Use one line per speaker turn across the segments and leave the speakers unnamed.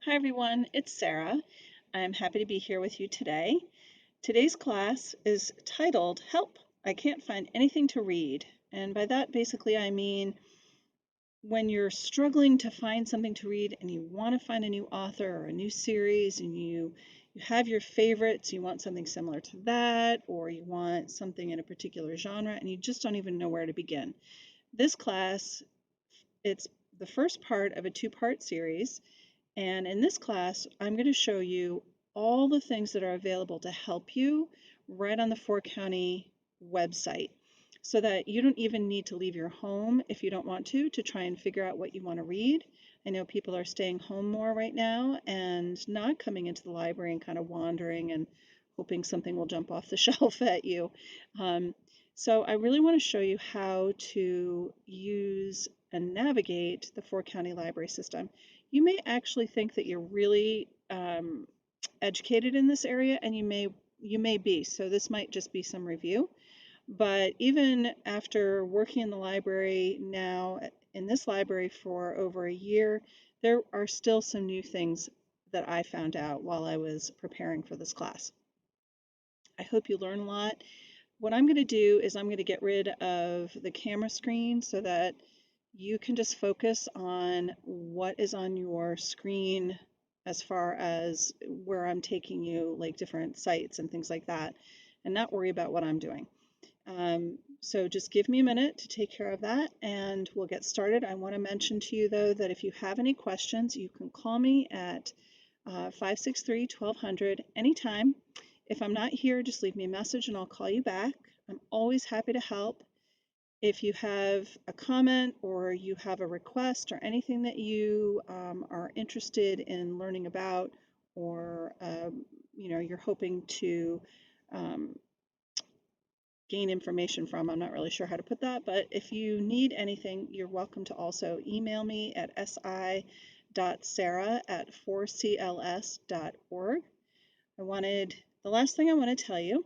Hi everyone, it's Sarah. I'm happy to be here with you today. Today's class is titled Help! I Can't Find Anything to Read. And by that, basically, I mean when you're struggling to find something to read and you want to find a new author or a new series and you have your favorites, you want something similar to that, or you want something in a particular genre and you just don't even know where to begin. This class, it's the first part of a two-part series. And in this class, I'm going to show you all the things that are available to help you right on the Four County website so that you don't even need to leave your home if you don't want to try and figure out what you want to read. I know people are staying home more right now and not coming into the library and kind of wandering and hoping something will jump off the shelf at you. So I really want to show you how to use and navigate the Four County Library System. You may actually think that you're really educated in this area, and you may be. So this might just be some review. But even after working in the library now, in this library for over a year, there are still some new things that I found out while I was preparing for this class. I hope you learn a lot. What I'm going to do is I'm going to get rid of the camera screen so that you can just focus on what is on your screen as far as where I'm taking you, like different sites and things like that, and not worry about what I'm doing. So just give me a minute to take care of that and we'll get started. I want to mention to you though that if you have any questions, you can call me at 563-1200 anytime. If I'm not here, just leave me a message and I'll call you back. I'm always happy to help. If you have a comment or you have a request or anything that you are interested in learning about, or you're hoping to gain information from, I'm not really sure how to put that, but if you need anything, you're welcome to also email me at si.sarah@4cls.org. The last thing I want to tell you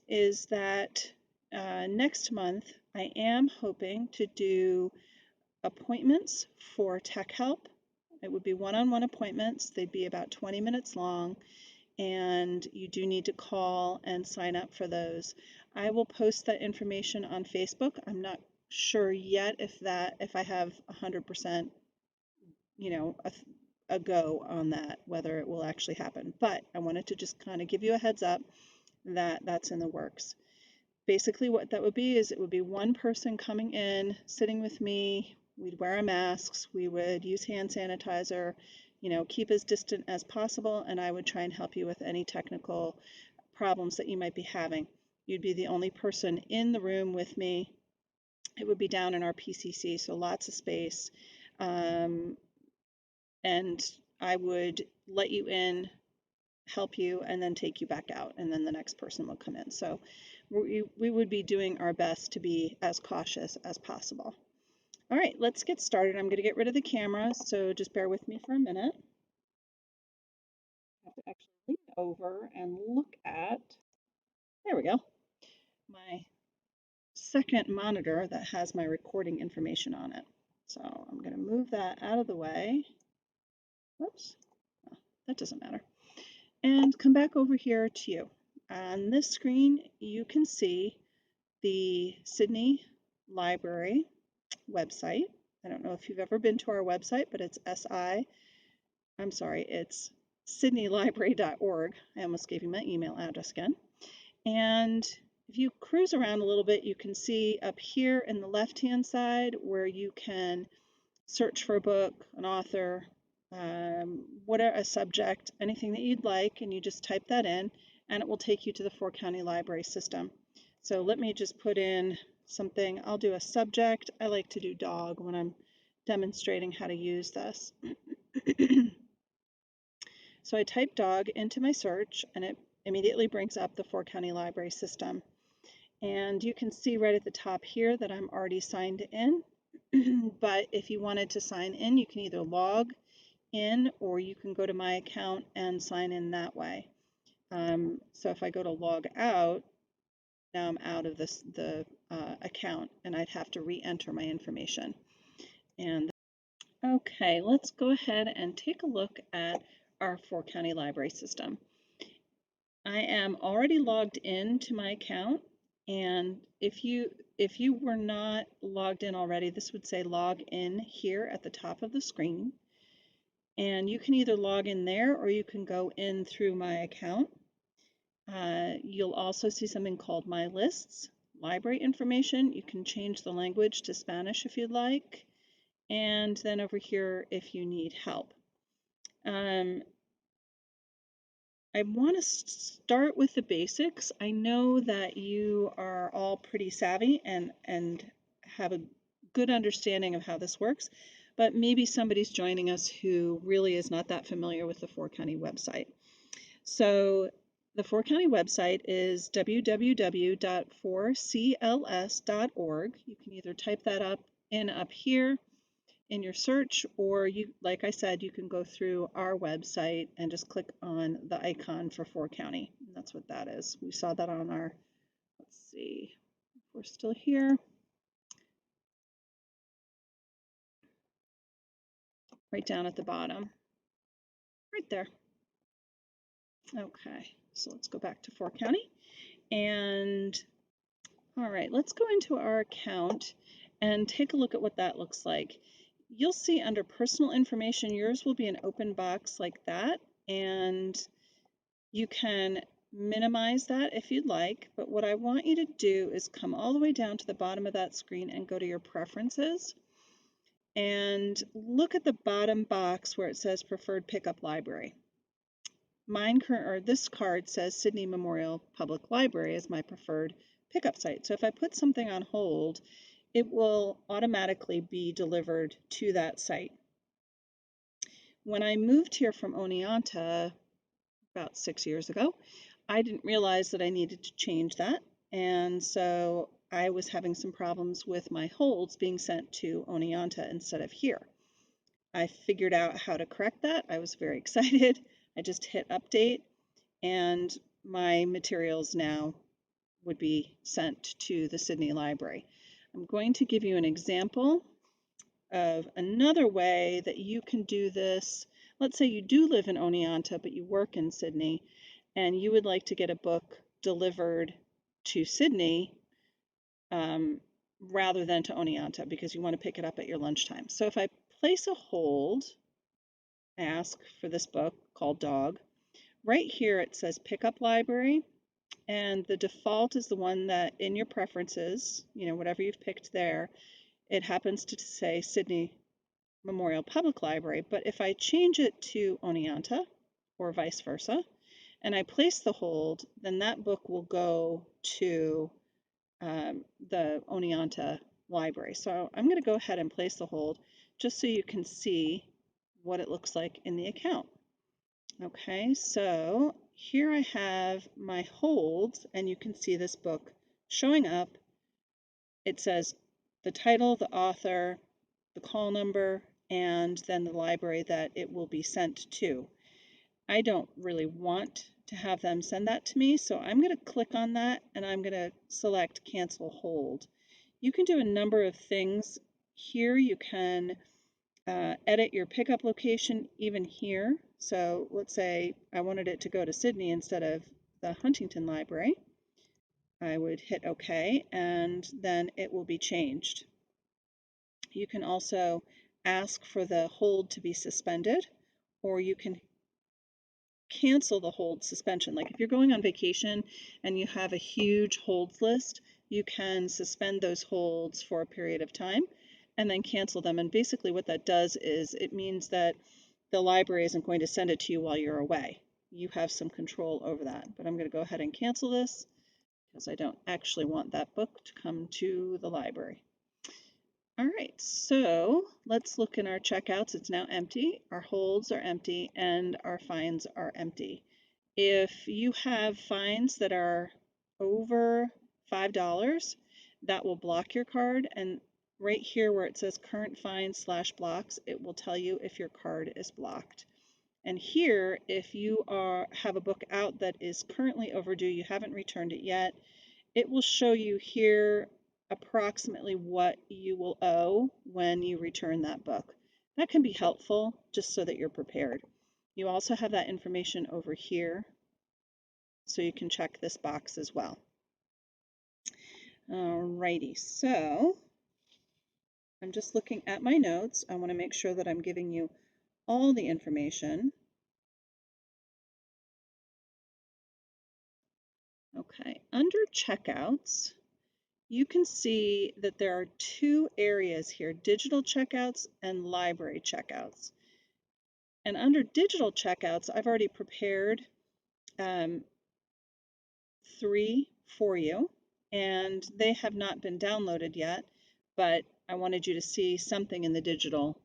is that next month I am hoping to do appointments for tech help. It would be one-on-one appointments. They'd be about 20 minutes long, and you do need to call and sign up for those. I will post that information on Facebook. I'm not sure yet if I have 100%, a go on that, whether it will actually happen. But I wanted to just kind of give you a heads up that that's in the works. Basically what that would be is it would be one person coming in, sitting with me. We'd wear our masks, we would use hand sanitizer, keep as distant as possible, and I would try and help you with any technical problems that you might be having. You'd be the only person in the room with me. It would be down in our PCC, so lots of space. And I would let you in, help you, and then take you back out, and then the next person will come in. So we would be doing our best to be as cautious as possible. All right, let's get started. I'm going to get rid of the camera, so just bear with me for a minute. I have to actually lean over and look at, there we go, my second monitor that has my recording information on it. So I'm going to move that out of the way. Whoops, oh, that doesn't matter. And come back over here to you. On this screen, you can see the Sydney Library website. I don't know if you've ever been to our website, but it's it's sydneylibrary.org. I almost gave you my email address again. And if you cruise around a little bit, you can see up here in the left-hand side where you can search for a book, an author, whatever, a subject, anything that you'd like, and you just type that in, and it will take you to the Four County Library System. So let me just put in something. I'll do a subject. I like to do dog when I'm demonstrating how to use this. So I type dog into my search, and it immediately brings up the Four County Library System. And you can see right at the top here that I'm already signed in. But if you wanted to sign in, you can either log in or you can go to my account and sign in that way. So if I go to log out, now I'm out of the account and I'd have to re-enter my information. And Okay, let's go ahead and take a look at our four-county library system. I am already logged in to my account, and if you were not logged in already, this would say log in here at the top of the screen. And you can either log in there or you can go in through my account. You'll also see something called My Lists, library information. You can change the language to Spanish if you'd like. And then over here if you need help. I want to start with the basics. I know that you are all pretty savvy and have a good understanding of how this works, but maybe somebody's joining us who really is not that familiar with the Four County website. So the Four County website is www.4cls.org. You can either type that up here in your search, or you, like I said, you can go through our website and just click on the icon for Four County. And that's what that is. We saw that on our, let's see, if we're still here. Right down at the bottom, right there. Okay, so let's go back to Four County. And all right, let's go into our account and take a look at what that looks like. You'll see under personal information, yours will be an open box like that, and you can minimize that if you'd like, but what I want you to do is come all the way down to the bottom of that screen and go to your preferences and look at the bottom box where it says preferred pickup library. This card says Sydney Memorial Public Library is my preferred pickup site. So if I put something on hold, it will automatically be delivered to that site. When I moved here from Oneonta about 6 years ago, I didn't realize that I needed to change that. And so I was having some problems with my holds being sent to Oneonta instead of here. I figured out how to correct that. I was very excited. I just hit update, and my materials now would be sent to the Sydney Library. I'm going to give you an example of another way that you can do this. Let's say you do live in Oneonta, but you work in Sydney, and you would like to get a book delivered to Sydney rather than to Oneonta because you want to pick it up at your lunchtime. So if I place a hold, ask for this book called Dog, right here it says Pickup Library, and the default is the one that in your preferences, whatever you've picked there, it happens to say Sydney Memorial Public Library. But if I change it to Oneonta or vice versa, and I place the hold, then that book will go to the Oneonta Library. So I'm going to go ahead and place the hold just so you can see what it looks like in the account. Okay, so here I have my holds, and you can see this book showing up. It says the title, the author, the call number, and then the library that it will be sent to. I don't really want to have them send that to me, so I'm going to click on that and I'm going to select cancel hold. You can do a number of things here. You can edit your pickup location even here. So let's say I wanted it to go to Sydney instead of the Huntington Library. I would hit OK, and then it will be changed. You can also ask for the hold to be suspended, or you can cancel the hold suspension. Like if you're going on vacation and you have a huge holds list, you can suspend those holds for a period of time and then cancel them. And basically what that does is it means that the library isn't going to send it to you while you're away. You have some control over that. But I'm going to go ahead and cancel this because I don't actually want that book to come to the library. All right, so let's look in our checkouts. It's now empty. Our holds are empty and our fines are empty. If you have fines that are over $5, that will block your card, and right here where it says current fine/blocks, it will tell you if your card is blocked. And here, if you have a book out that is currently overdue, you haven't returned it yet, it will show you here approximately what you will owe when you return that book. That can be helpful just so that you're prepared. You also have that information over here, so you can check this box as well. Alrighty, so I'm just looking at my notes. I want to make sure that I'm giving you all the information. Okay, under checkouts, you can see that there are two areas here, digital checkouts and library checkouts. And under digital checkouts, I've already prepared 3 for you, and they have not been downloaded yet, but I wanted you to see something in the digital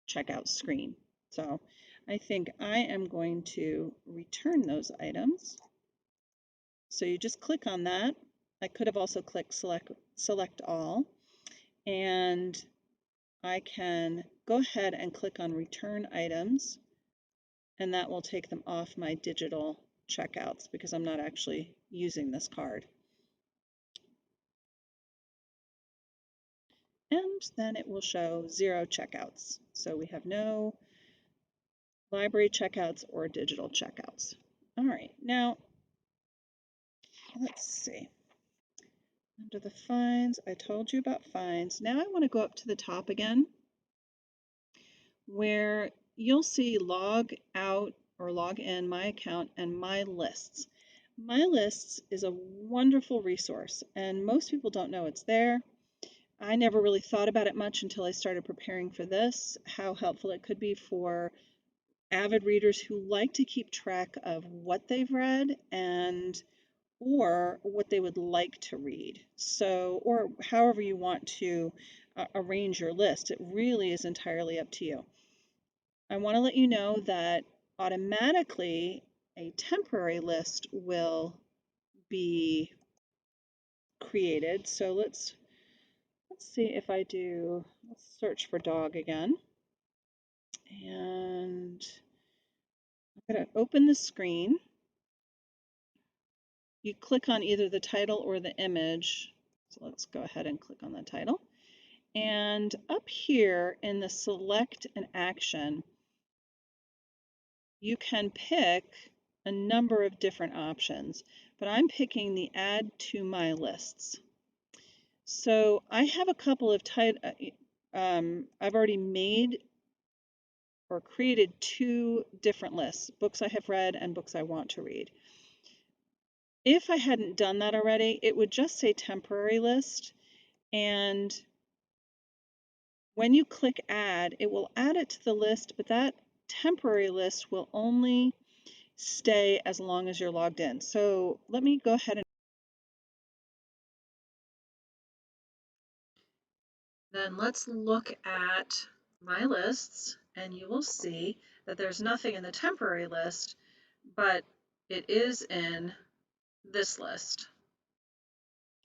checkout screen. So I think I am going to return those items. So you just click on that. I could have also clicked select all, and I can go ahead and click on return items, and that will take them off my digital checkouts because I'm not actually using this card. And then it will show 0 checkouts. So we have no library checkouts or digital checkouts. All right, now let's see. Under the fines, I told you about fines. Now I want to go up to the top again where you'll see log out or log in my account and my lists. My lists is a wonderful resource and most people don't know it's there. I never really thought about it much until I started preparing for this, how helpful it could be for avid readers who like to keep track of what they've read and or what they would like to read. So, or however you want to arrange your list, it really is entirely up to you. I want to let you know that automatically a temporary list will be created. So let's see if I do, let's search for dog again. And I'm going to open the screen. You click on either the title or the image. So let's go ahead and click on the title. And up here in the select an action, you can pick a number of different options, but I'm picking the add to my lists. So I have a couple of I've already made or created 2 different lists, books I have read and books I want to read. If I hadn't done that already, it would just say temporary list, and when you click add, it will add it to the list, but that temporary list will only stay as long as you're logged in. So let me go ahead and then let's look at my lists, and you will see that there's nothing in the temporary list, but it is in this list.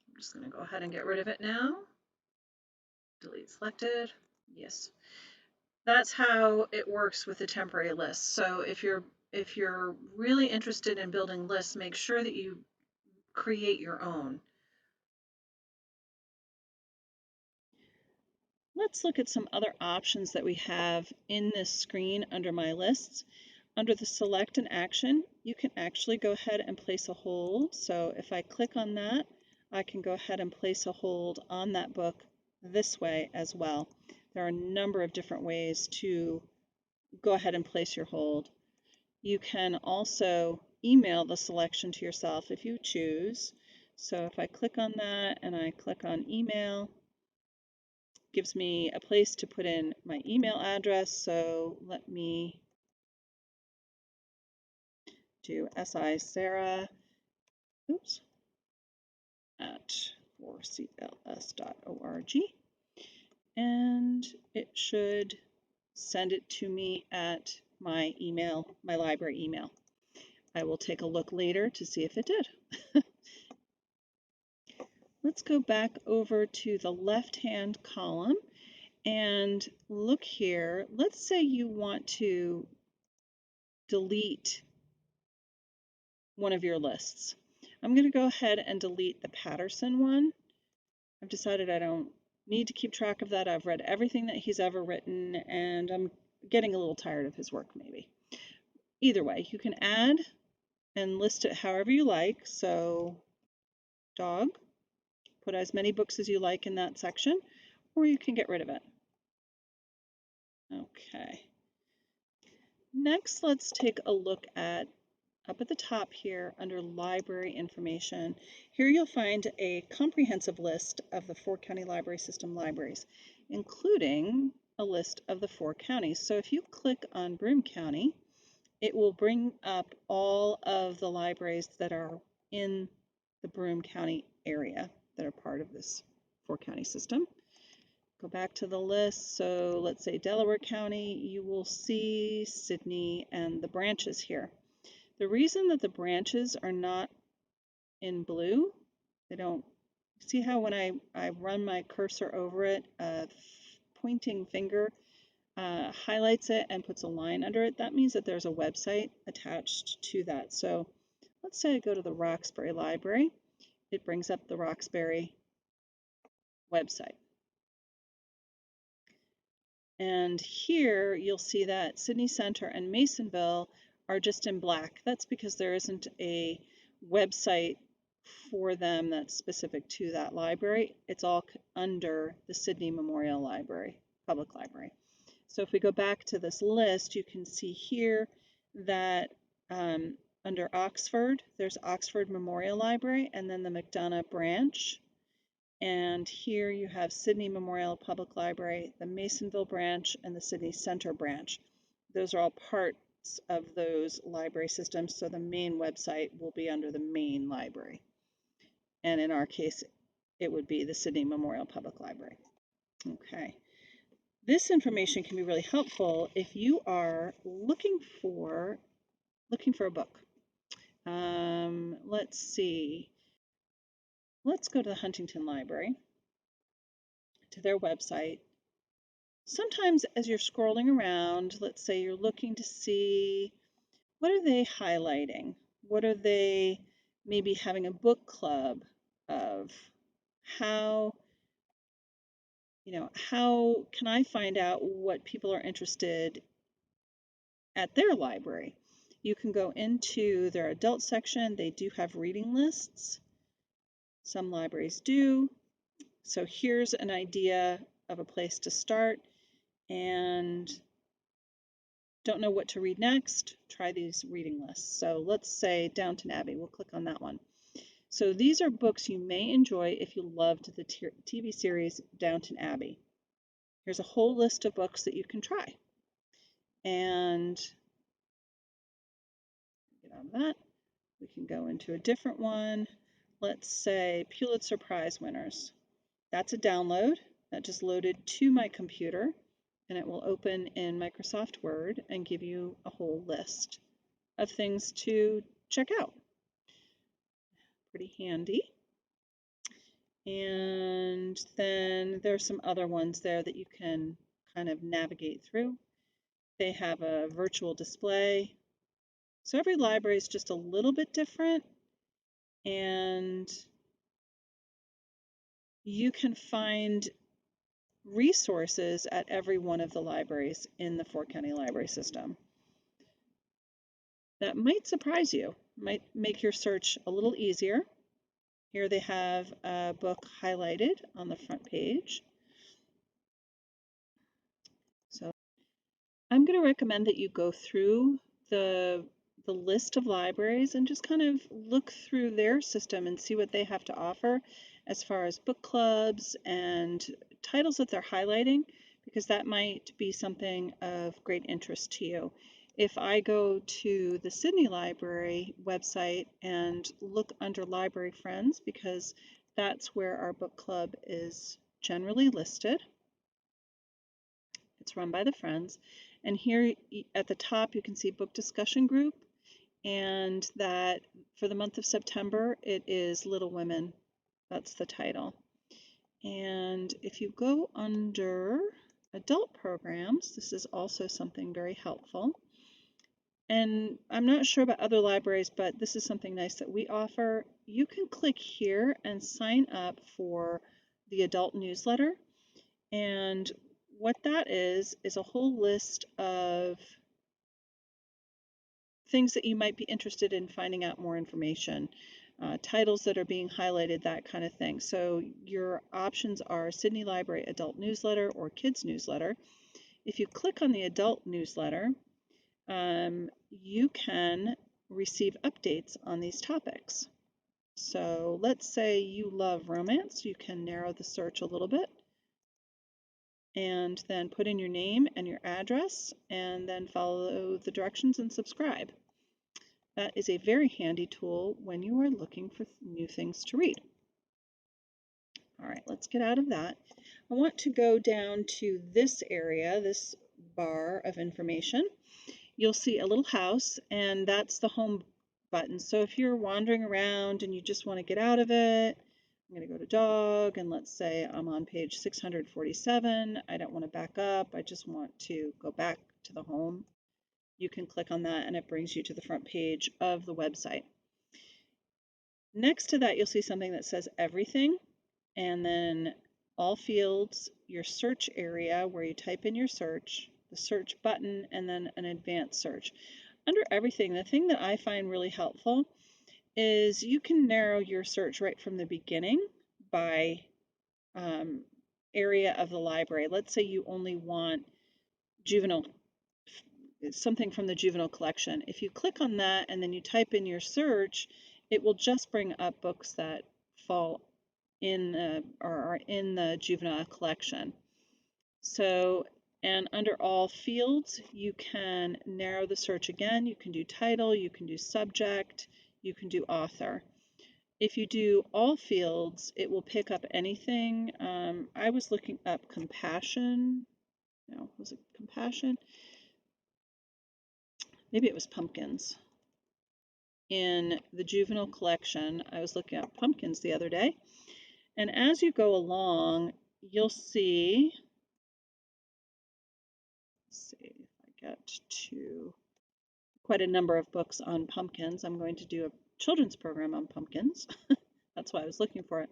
I'm just going to go ahead and get rid of it now. Delete selected. Yes. That's how it works with the temporary list. So if you're really interested in building lists, make sure that you create your own. Let's look at some other options that we have in this screen under my lists. Under the select an action, you can actually go ahead and place a hold. So if I click on that, I can go ahead and place a hold on that book this way as well. There are a number of different ways to go ahead and place your hold. You can also email the selection to yourself if you choose. So if I click on that and I click on email, gives me a place to put in my email address. So let me do sisarah, oops, at 4cls.org, and it should send it to me at my email, my library email. I will take a look later to see if it did. Let's go back over to the left-hand column and look here. Let's say you want to delete one of your lists. I'm going to go ahead and delete the Patterson one. I've decided I don't need to keep track of that. I've read everything that he's ever written, and I'm getting a little tired of his work maybe. Either way, you can add and list it however you like. So dog, put as many books as you like in that section, or you can get rid of it. Okay. Next, let's take a look at up at the top here under library information. Here you'll find a comprehensive list of the 4-county library system libraries, including a list of the 4 counties. So if you click on Broome County, it will bring up all of the libraries that are in the Broome County area that are part of this 4-county system. Go back to the list. So let's say Delaware County, you will see Sidney and the branches here. The reason that the branches are not in blue, they don't, see how when I run my cursor over it, a pointing finger highlights it and puts a line under it? That means that there's a website attached to that. So let's say I go to the Roxbury Library. It brings up the Roxbury website. And here you'll see that Sidney Center and Masonville are just in black. That's because there isn't a website for them that's specific to that library. It's all under the Sidney Memorial Library, Public Library. So if we go back to this list, you can see here that under Oxford, there's Oxford Memorial Library and then the McDonough branch. And here you have Sidney Memorial Public Library, the Masonville branch, and the Sidney Center branch. Those are all parts of those library systems, so the main website will be under the main library. And in our case, it would be the Sidney Memorial Public Library. Okay. This information can be really helpful if you are looking for a book. Let's see. Let's go to the Huntington Library, to their website. Sometimes as you're scrolling around, let's say you're looking to see what are they highlighting? What are they maybe having a book club of? How how can I find out what people are interested at their library? You can go into their adult section. They do have reading lists. Some libraries do. So here's an idea of a place to start. And don't know what to read next? Try these reading lists. So let's say Downton Abbey. We'll click on that one. So these are books you may enjoy if you loved the TV series Downton Abbey. Here's a whole list of books that you can try. And get out of that. We can go into a different one. Let's say Pulitzer Prize winners. That's a download that just loaded to my computer, and it will open in Microsoft Word and give you a whole list of things to check out. Pretty handy. And then there's some other ones there that you can kind of navigate through. They have a virtual display. So every library is just a little bit different, and you can find resources at every one of the libraries in the 4-county library system. That might surprise you, might make your search a little easier. Here they have a book highlighted on the front page. So I'm going to recommend that you go through the list of libraries and just kind of look through their system and see what they have to offer as far as book clubs and titles that they're highlighting, because that might be something of great interest to you. If I go to the Sidney Library website and look under Library Friends, because that's where our book club is generally listed. It's run by the Friends. And here at the top, you can see Book Discussion Group, and that for the month of September, it is Little Women. That's the title. And if you go under adult programs, this is also something very helpful. And I'm not sure about other libraries, but this is something nice that we offer. You can click here and sign up for the adult newsletter. And what that is a whole list of things that you might be interested in finding out more information, titles that are being highlighted, that kind of thing. So your options are Sydney Library Adult Newsletter or Kids Newsletter. If you click on the Adult Newsletter, you can receive updates on these topics. So let's say you love romance, you can narrow the search a little bit and then put in your name and your address and then follow the directions and subscribe. That is a very handy tool when you are looking for new things to read. All right, let's get out of that. I want to go down to this area, this bar of information. You'll see a little house, and that's the home button. So if you're wandering around and you just want to get out of it, I'm going to go to dog, and let's say I'm on page 647. I don't want to back up. I just want to go back to the home. You can click on that, and it brings you to the front page of the website. Next to that, you'll see something that says everything, and then all fields, your search area where you type in your search, the search button, and then an advanced search. Under everything, the thing that I find really helpful is you can narrow your search right from the beginning by area of the library. Let's say you only want juvenile, something from the juvenile collection. If you click on that and then you type in your search, it will just bring up books that fall in or are in the juvenile collection. So, and under all fields, you can narrow the search again. You can do title, you can do subject, you can do author. If you do all fields, it will pick up anything. I was looking up compassion. No, was it compassion? Maybe it was pumpkins. In the juvenile collection, I was looking up pumpkins the other day. And as you go along, you'll see, let's see if I get to quite a number of books on pumpkins. I'm going to do a children's program on pumpkins. That's why I was looking for it.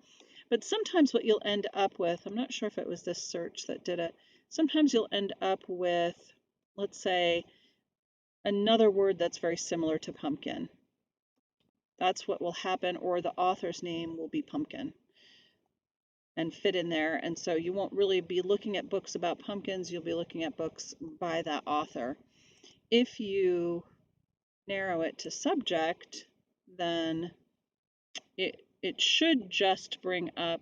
But sometimes what you'll end up with, I'm not sure if it was this search that did it, sometimes you'll end up with, let's say, another word that's very similar to pumpkin. That's what will happen, or the author's name will be pumpkin and fit in there. And so you won't really be looking at books about pumpkins, you'll be looking at books by that author. If you narrow it to subject, then it should just bring up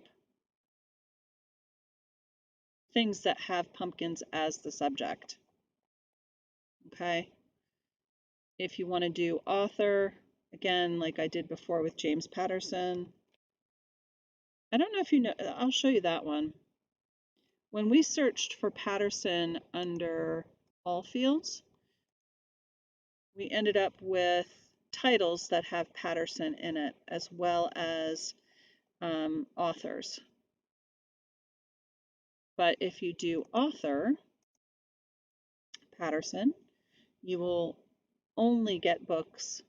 things that have pumpkins as the subject. Okay. If you want to do author, again, like I did before with James Patterson. I don't know if you know, I'll show you that one. When we searched for Patterson under all fields, we ended up with titles that have Patterson in it, as well as authors. But if you do author, Patterson, you will only get books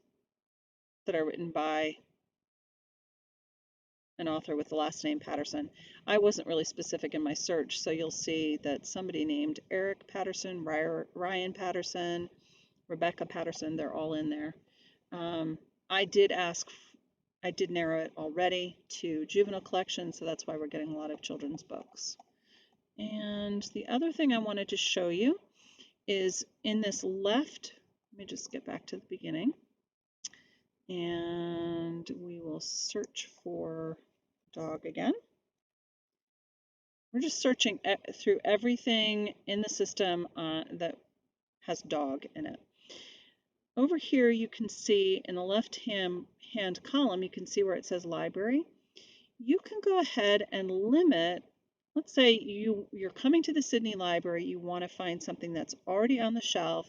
that are written by an author with the last name Patterson. I wasn't really specific in my search, so you'll see that somebody named Eric Patterson, Ryan Patterson, Rebecca Patterson, they're all in there. I did narrow it already to juvenile collection, so that's why we're getting a lot of children's books. And the other thing I wanted to show you is in this left, let me just get back to the beginning, and we will search for dog again. We're just searching through everything in the system that has dog in it. Over here you can see in the left-hand column, you can see where it says library. You can go ahead and limit, let's say you're coming to the Sydney Library, you want to find something that's already on the shelf,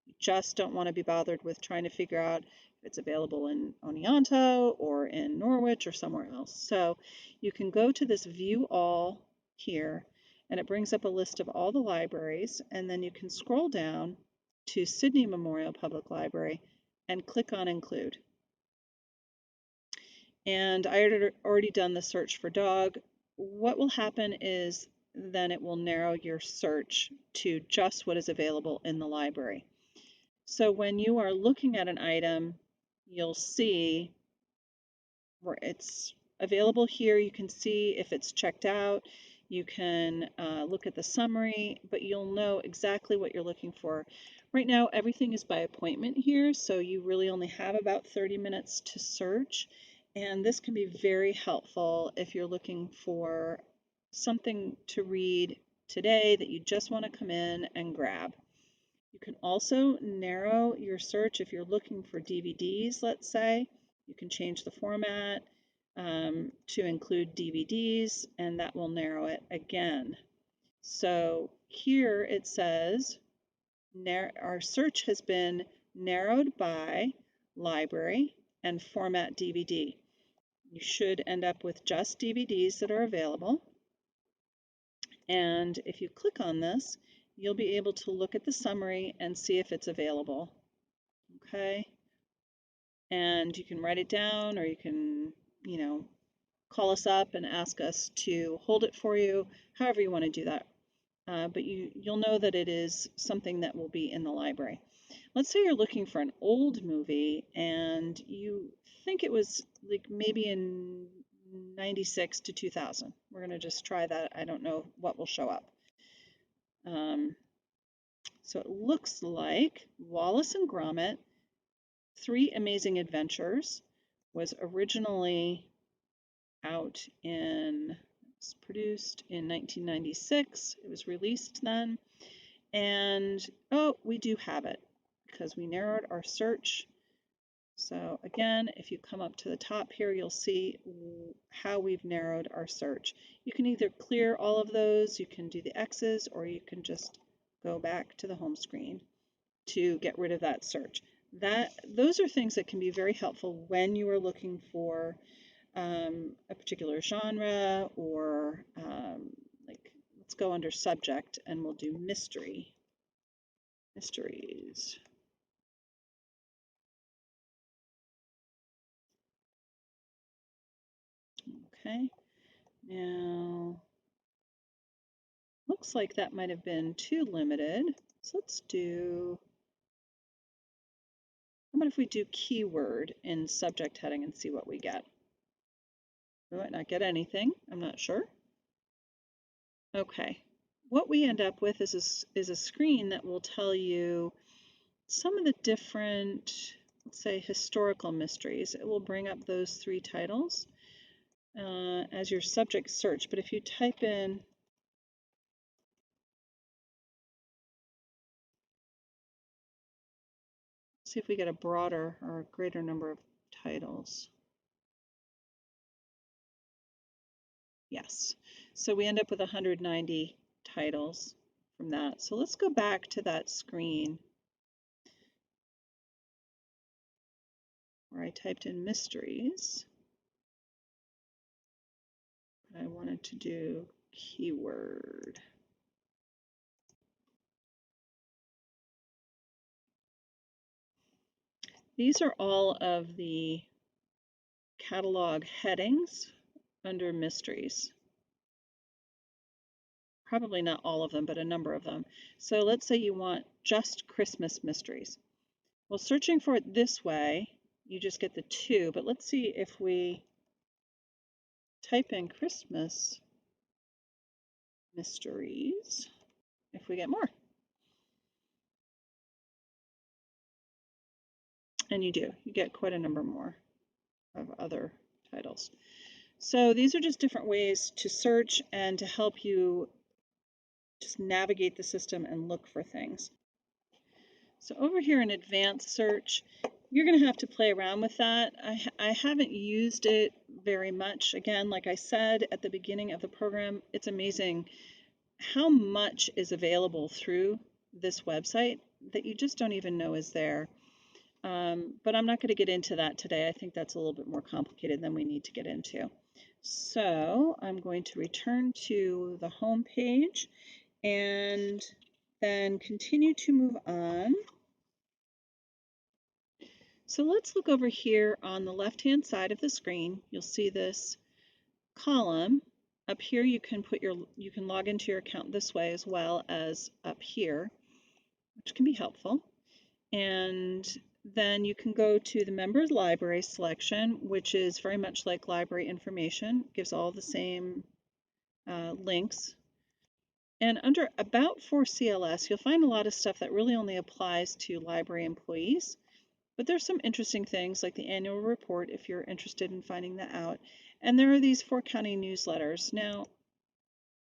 you just don't want to be bothered with trying to figure out if it's available in Oneonta or in Norwich or somewhere else. So you can go to this view all here, and it brings up a list of all the libraries, and then you can scroll down to Sydney Memorial Public Library and click on include. And I had already done the search for dog. What will happen is then it will narrow your search to just what is available in the library. So when you are looking at an item, you'll see where it's available here. You can see if it's checked out. You can look at the summary, but you'll know exactly what you're looking for. Right now, everything is by appointment here, so you really only have about 30 minutes to search. And this can be very helpful if you're looking for something to read today that you just want to come in and grab. You can also narrow your search if you're looking for DVDs, let's say. You can change the format to include DVDs, and that will narrow it again. So here it says our search has been narrowed by library and format DVD. You should end up with just DVDs that are available. And if you click on this, you'll be able to look at the summary and see if it's available. Okay. And you can write it down, or you can, call us up and ask us to hold it for you, however you want to do that. But you'll know that it is something that will be in the library. Let's say you're looking for an old movie and you think it was like maybe in 96 to 2000. We're going to just try that. I don't know what will show up. So it looks like Wallace and Gromit, Three Amazing Adventures was originally out in, it's produced in 1996. It was released then. And, oh, we do have it because we narrowed our search. So again, if you come up to the top here, you'll see how we've narrowed our search. You can either clear all of those, you can do the X's, or you can just go back to the home screen to get rid of that search. Those are things that can be very helpful when you are looking for a particular genre, or like, let's go under subject and we'll do mysteries. Okay, now looks like that might have been too limited. So let's do, how about if we do keyword in subject heading and see what we get? We might not get anything, I'm not sure. Okay, what we end up with is a screen that will tell you some of the different, let's say, historical mysteries. It will bring up those 3 titles as your subject search. But if you type in, see if we get a broader or a greater number of titles. Yes. So we end up with 190 titles from that. So let's go back to that screen where I typed in mysteries. I wanted to do keyword. These are all of the catalog headings under mysteries. Probably not all of them, but a number of them. So let's say you want just Christmas mysteries. Well, searching for it this way, you just get the 2, but let's see if we type in Christmas mysteries, if we get more. And you do, you get quite a number more of other titles. So these are just different ways to search and to help you just navigate the system and look for things. So over here in advanced search, you're going to have to play around with that. I haven't used it very much. Again, like I said at the beginning of the program, it's amazing how much is available through this website that you just don't even know is there. But I'm not going to get into that today. I think that's a little bit more complicated than we need to get into. So I'm going to return to the home page and then continue to move on. So let's look over here on the left-hand side of the screen. You'll see this column Up here you can log into your account this way as well as up here, which can be helpful. And then you can go to the members library selection, which is very much like library information, gives all the same links. And under About for CLS, you'll find a lot of stuff that really only applies to library employees. But there's some interesting things like the annual report if you're interested in finding that out. And there are these 4 county newsletters. Now,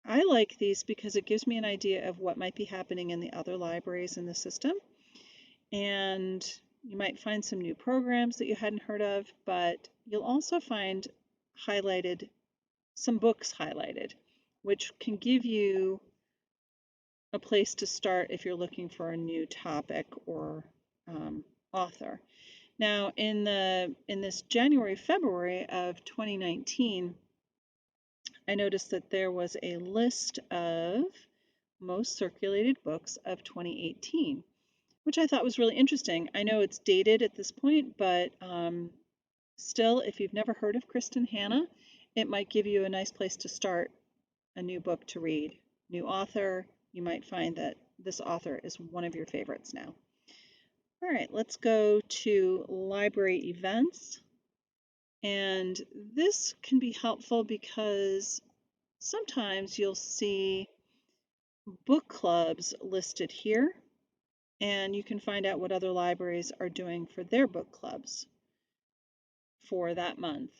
I like these because it gives me an idea of what might be happening in the other libraries in the system. And you might find some new programs that you hadn't heard of, but you'll also find highlighted, some books highlighted, which can give you a place to start if you're looking for a new topic or author. Now, in this January, February of 2019, I noticed that there was a list of most circulated books of 2018, which I thought was really interesting. I know it's dated at this point, but still, if you've never heard of Kristin Hannah, it might give you a nice place to start a new book to read. New author, you might find that this author is one of your favorites now. All right, let's go to library events. And this can be helpful because sometimes you'll see book clubs listed here, and you can find out what other libraries are doing for their book clubs for that month.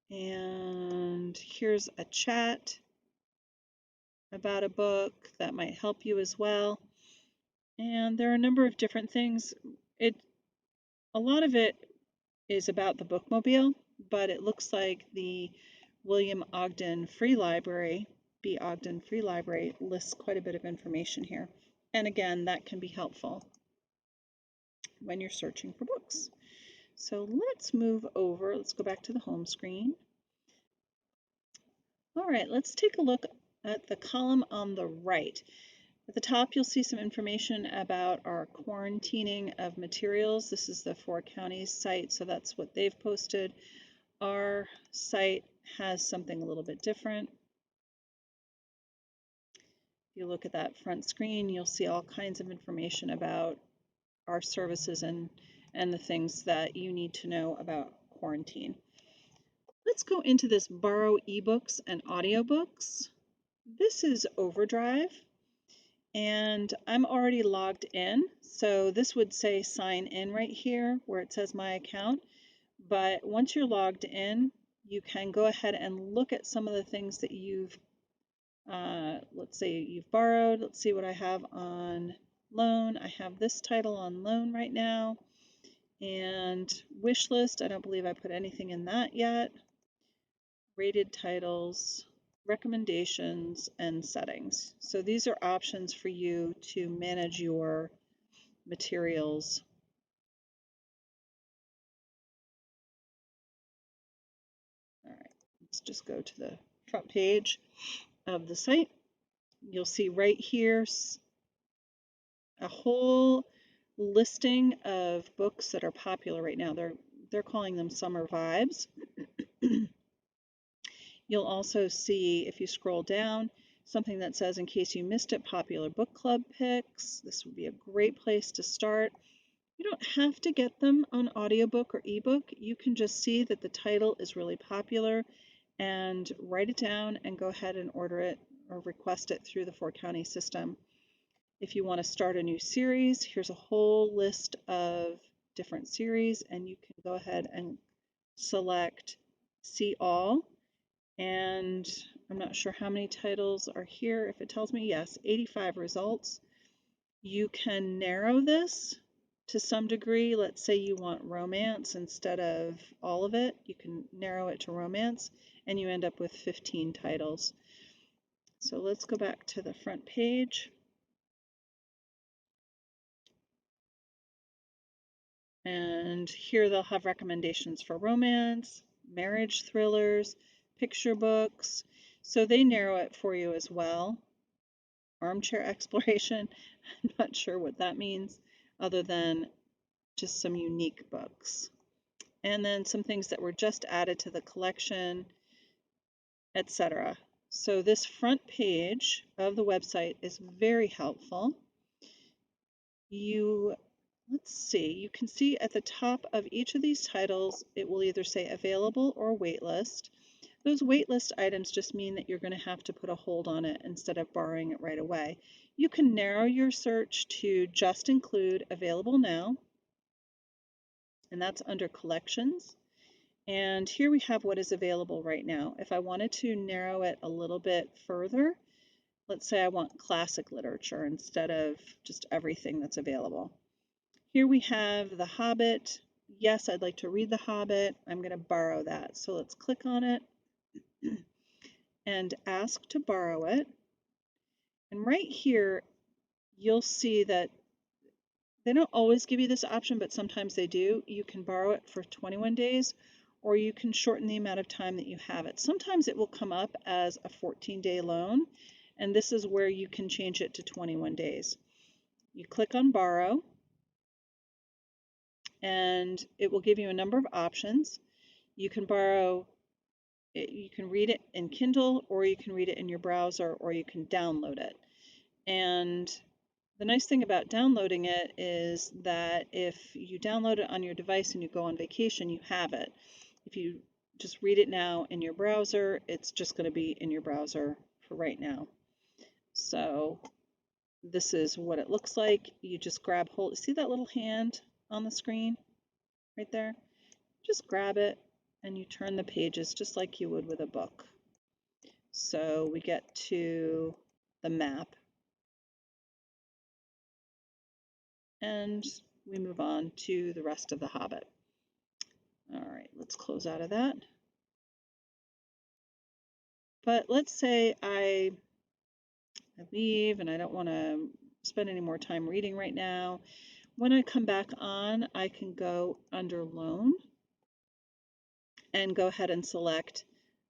And here's a chat about a book that might help you as well. And there are a number of different things. A lot of it is about the bookmobile, but it looks like the William Ogden Free Library, B. Ogden Free Library, lists quite a bit of information here. And again, that can be helpful when you're searching for books. So let's move over. Let's go back to the home screen. All right, let's take a look at the column on the right. At the top, you'll see some information about our quarantining of materials. This is the 4 counties site, so that's what they've posted. Our site has something a little bit different. If you look at that front screen, you'll see all kinds of information about our services and the things that you need to know about quarantine. Let's go into this borrow ebooks and audiobooks. This is Overdrive. And I'm already logged in, so this would say sign in right here where it says my account. But once you're logged in, you can go ahead and look at some of the things that you've, let's say you've borrowed. Let's see what I have on loan. I have this title on loan right now. And wish list, I don't believe I put anything in that yet. Rated titles, recommendations, and settings. So these are options for you to manage your materials. All right, let's just go to the front page of the site. You'll see right here a whole listing of books that are popular right now. They're calling them summer vibes. You'll also see, if you scroll down, something that says, in case you missed it, popular book club picks. This would be a great place to start. You don't have to get them on audiobook or ebook. You can just see that the title is really popular and write it down and go ahead and order it or request it through the 4 county system. If you want to start a new series, here's a whole list of different series, and you can go ahead and select See All. And I'm not sure how many titles are here. If it tells me, yes, 85 results. You can narrow this to some degree. Let's say you want romance instead of all of it. You can narrow it to romance, and you end up with 15 titles. So let's go back to the front page. And here they'll have recommendations for romance, marriage thrillers, picture books. So they narrow it for you as well. Armchair exploration, I'm not sure what that means other than just some unique books. And then some things that were just added to the collection. etc. So this front page of the website is very helpful. Let's see, you can see at the top of each of these titles, it will either say available or waitlist. Those waitlist items just mean that you're going to have to put a hold on it instead of borrowing it right away. You can narrow your search to just include available now, and that's under collections. And here we have what is available right now. If I wanted to narrow it a little bit further, let's say I want classic literature instead of just everything that's available. Here we have The Hobbit. Yes, I'd like to read The Hobbit. I'm going to borrow that. So let's click on it and ask to borrow it. And right here, you'll see that they don't always give you this option, but sometimes they do. You can borrow it for 21 days, or you can shorten the amount of time that you have it. Sometimes it will come up as a 14-day loan, and this is where you can change it to 21 days. You click on borrow, and it will give you a number of options. You can borrow it, you can read it in Kindle, or you can read it in your browser, or you can download it. And the nice thing about downloading it is that if you download it on your device and you go on vacation, you have it. If you just read it now in your browser, it's just going to be in your browser for right now. So this is what it looks like. You just grab hold, see that little hand on the screen right there? Just grab it and you turn the pages just like you would with a book. So we get to the map and we move on to the rest of The Hobbit. All right, let's close out of that. But let's say I leave and I don't want to spend any more time reading right now. When I come back on, I can go under loan and go ahead and select,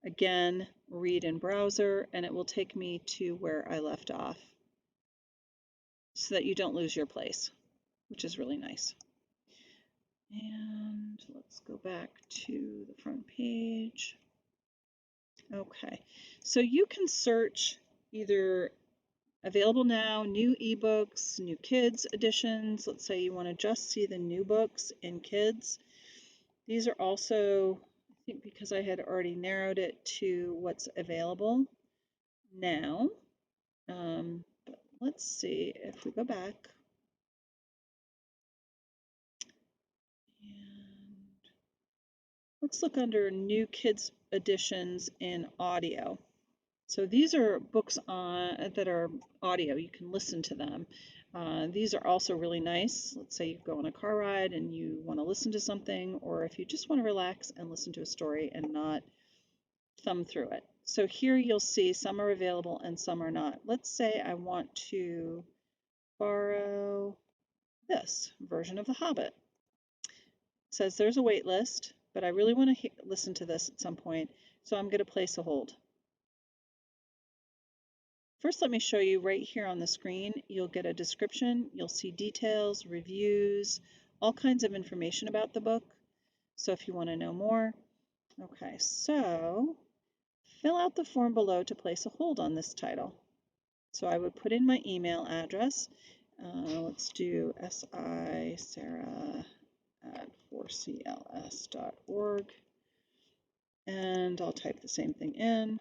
again, read in browser, and it will take me to where I left off so that you don't lose your place, which is really nice. And let's go back to the front page. Okay, so you can search either available now, new ebooks, new kids editions. Let's say you want to just see the new books in kids. These are also, I think because I had already narrowed it to what's available now. But let's see if we go back. And let's look under new kids editions in audio. So these are books that are audio. You can listen to them. These are also really nice. Let's say you go on a car ride and you want to listen to something, or if you just want to relax and listen to a story and not thumb through it. So here you'll see some are available and some are not. Let's say I want to borrow this version of The Hobbit. It says there's a wait list, but I really want to listen to this at some point, so I'm going to place a hold. First, let me show you right here on the screen. You'll get a description, you'll see details, reviews, all kinds of information about the book. So if you want to know more. Okay, so fill out the form below to place a hold on this title. So I would put in my email address. Let's do sarah@4cls.org. And I'll type the same thing in.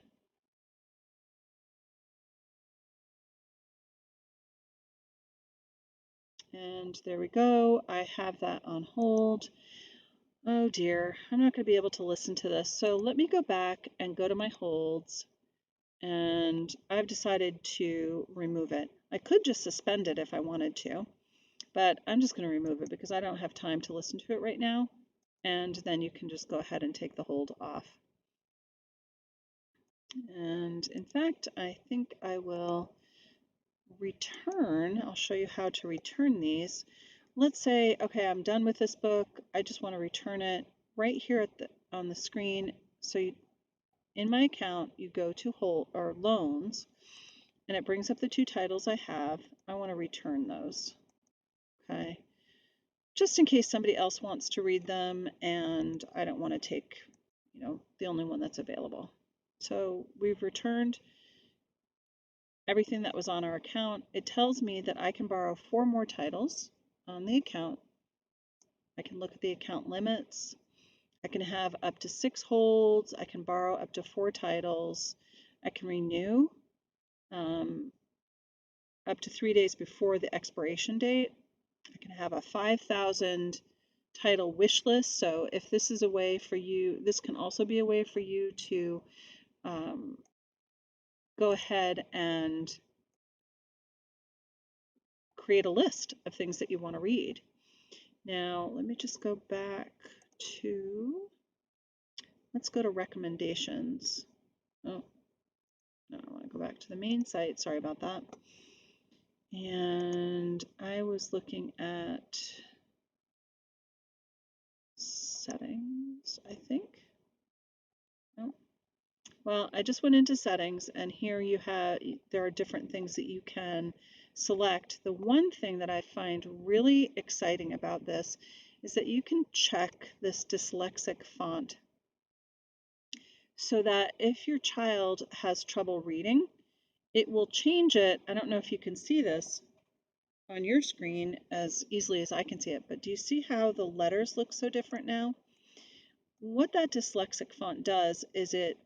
And there we go. I have that on hold. Oh dear, I'm not going to be able to listen to this. So let me go back and go to my holds. And I've decided to remove it. I could just suspend it if I wanted to, but I'm just going to remove it because I don't have time to listen to it right now. And then you can just go ahead and take the hold off. And in fact, I think I will return. I'll show you how to return these. Let's say, okay, I'm done with this book. I just want to return it right here on the screen. So in my account, you go to hold or loans, and it brings up the two titles I have. I want to return those. Okay, just in case somebody else wants to read them, and I don't want to take, the only one that's available. So we've returned everything that was on our account. It tells me that I can borrow 4 more titles on the account. I can look at the account limits. I can have up to 6 holds. I can borrow up to 4 titles. I can renew up to 3 days before the expiration date. I can have a 5,000 title wish list. So if this is a way for you, this can also be a way for you to go ahead and create a list of things that you want to read. Now, let me just go back to, let's go to recommendations. Oh, no, I want to go back to the main site. Sorry about that. And I was looking at settings, I think. No. Well, I just went into settings, and here you have, there are different things that you can select. The one thing that I find really exciting about this is that you can check this dyslexic font so that if your child has trouble reading, it will change it. I don't know if you can see this on your screen as easily as I can see it, but do you see how the letters look so different now? What that dyslexic font does is it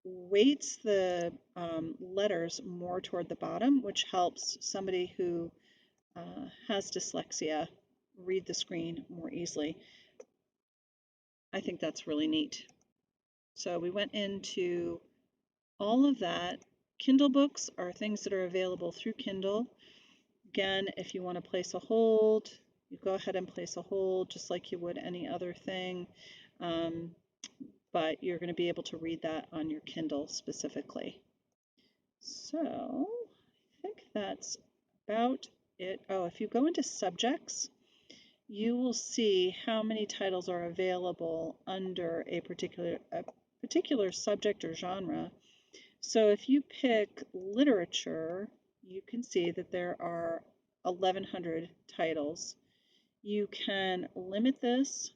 weights the letters more toward the bottom, which helps somebody who has dyslexia read the screen more easily. I think that's really neat. So we went into all of that. Kindle books are things that are available through Kindle. Again, if you want to place a hold, you go ahead and place a hold just like you would any other thing. But you're going to be able to read that on your Kindle specifically. So I think that's about it. Oh, if you go into subjects, you will see how many titles are available under a particular subject or genre. So if you pick literature, you can see that there are 1,100 titles. You can limit this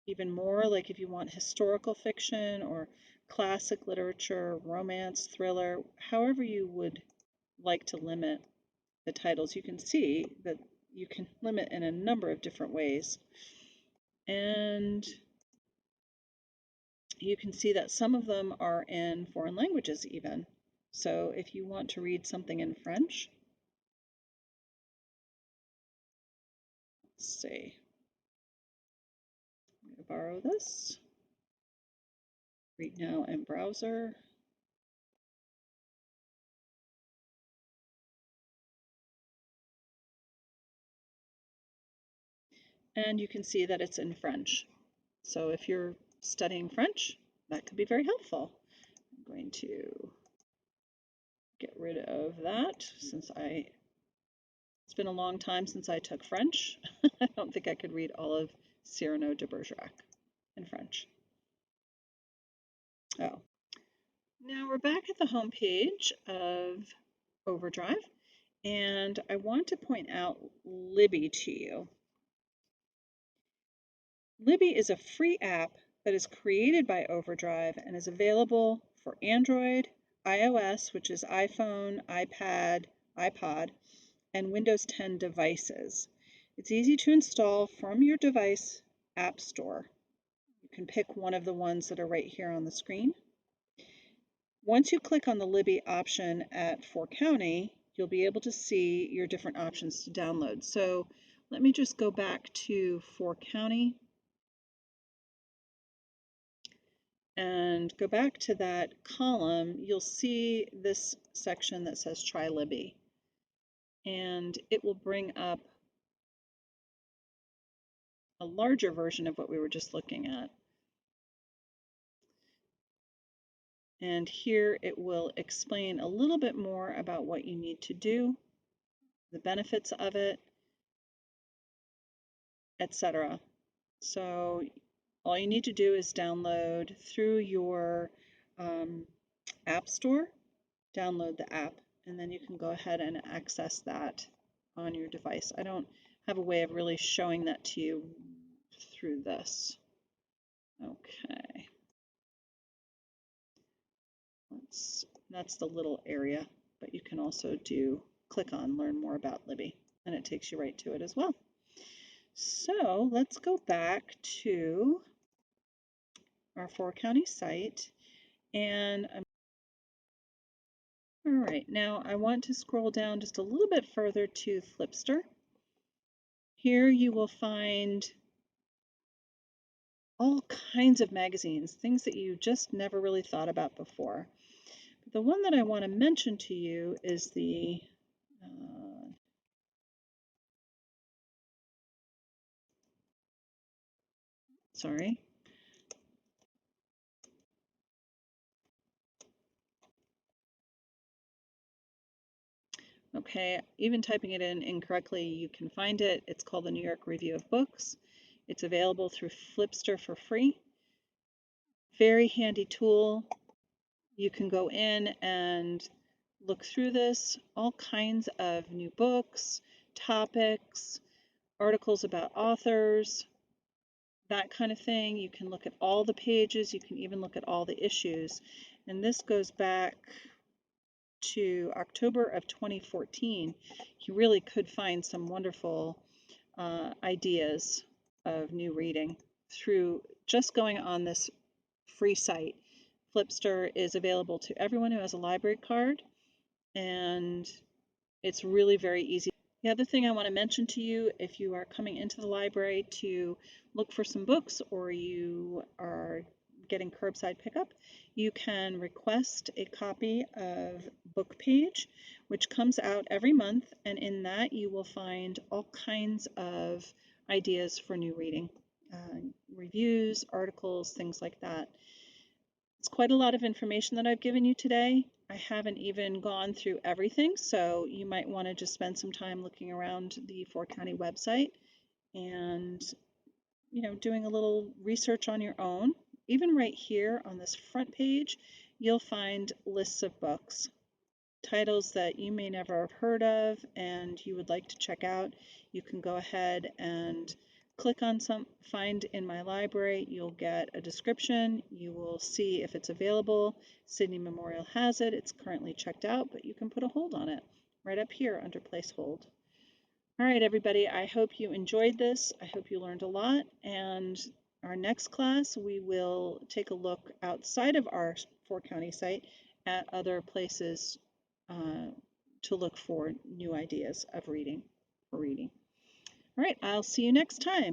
even more, like if you want historical fiction or classic literature, romance, thriller, however you would like to limit the titles, you can see that you can limit in a number of different ways. And you can see that some of them are in foreign languages even. So if you want to read something in French, let's see, I'm going to borrow this, read now in browser. And you can see that it's in French. So if you're studying French, that could be very helpful. I'm going to get rid of that since it's been a long time since I took French. I don't think I could read all of Cyrano de Bergerac in French. Oh. Now we're back at the home page of Overdrive, and I want to point out Libby to you. Libby is a free app that is created by Overdrive and is available for Android, iOS, which is iPhone, iPad, iPod, and Windows 10 devices. It's easy to install from your device app store. You can pick one of the ones that are right here on the screen. Once you click on the Libby option at Fort County, you'll be able to see your different options to download. So let me just go back to Fort County and go back to that column. You'll see this section that says Try Libby, and it will bring up a larger version of what we were just looking at. And here it will explain a little bit more about what you need to do, the benefits of it, etc. So all you need to do is download through your app store, download the app, and then you can go ahead and access that on your device. I don't have a way of really showing that to you through this. Okay. That's the little area, but you can also click on Learn More about Libby, and it takes you right to it as well. So let's go back to our 4-county site, and all right, now I want to scroll down just a little bit further to Flipster. Here you will find all kinds of magazines, things that you just never really thought about before. But the one that I want to mention to you is the sorry. Okay, even typing it in incorrectly, you can find it. It's called the New York Review of Books. It's available through Flipster for free. Very handy tool. You can go in and look through this, all kinds of new books, topics, articles about authors, that kind of thing. You can look at all the pages. You can even look at all the issues. And this goes back to October of 2014. You really could find some wonderful ideas of new reading through just going on this free site. Flipster is available to everyone who has a library card, and it's really very easy. The other thing I want to mention to you, if you are coming into the library to look for some books or you are getting curbside pickup, you can request a copy of Book Page, which comes out every month, and in that you will find all kinds of ideas for new reading, reviews, articles, things like that. It's quite a lot of information that I've given you today. I haven't even gone through everything, so you might want to just spend some time looking around the 4-county website and, doing a little research on your own. Even right here on this front page, you'll find lists of books, titles that you may never have heard of and you would like to check out. You can go ahead and click on find in my library. You'll get a description. You will see if it's available. Sydney Memorial has it. It's currently checked out, but you can put a hold on it right up here under place hold. All right, everybody, I hope you enjoyed this. I hope you learned a lot. And our next class, we will take a look outside of our 4-county site at other places to look for new ideas of reading for reading. All right, I'll see you next time.